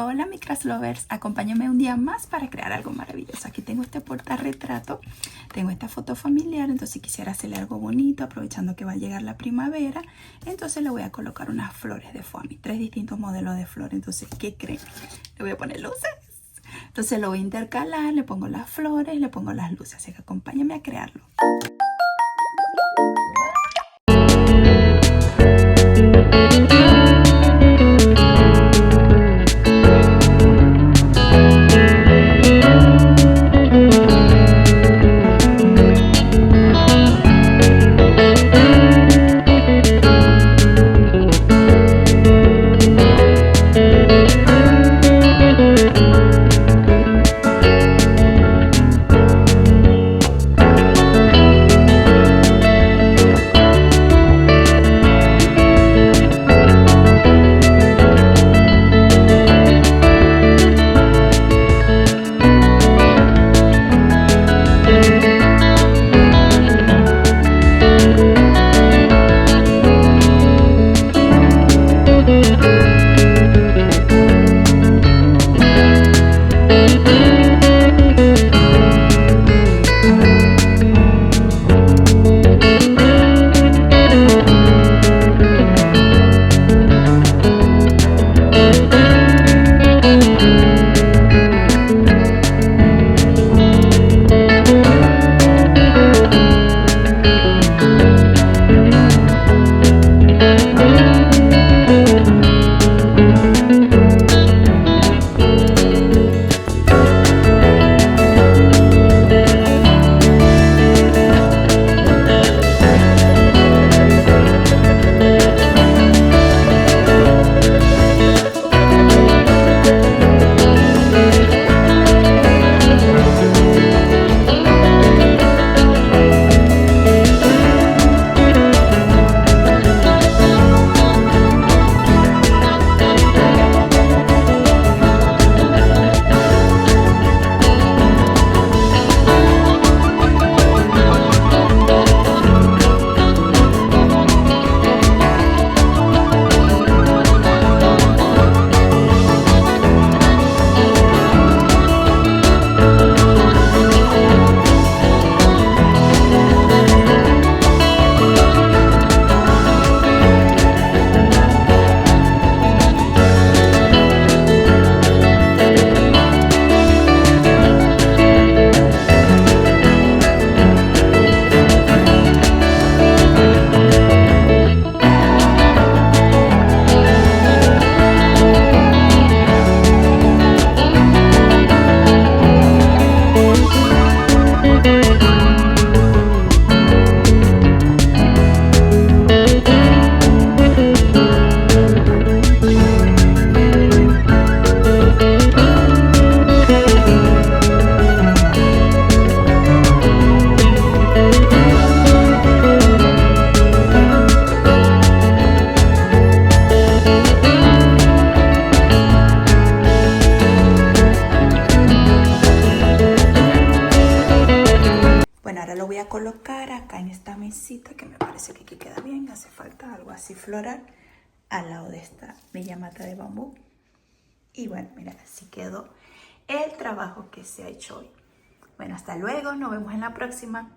Hola micras lovers, acompáñame un día más para crear algo maravilloso. Aquí tengo este portarretrato, tengo esta foto familiar, entonces quisiera hacerle algo bonito aprovechando que va a llegar la primavera. Entonces le voy a colocar unas flores de foami, 3 distintos modelos de flores. Entonces, ¿qué creen? Le voy a poner luces. Entonces lo voy a intercalar, le pongo las flores, le pongo las luces, así que acompáñame a crearlo. Colocar acá en esta mesita que me parece que aquí queda bien. Hace falta algo así floral al lado de esta bella mata de bambú. Y bueno, mira, así quedó el trabajo que se ha hecho hoy. Bueno, hasta luego, nos vemos en la próxima.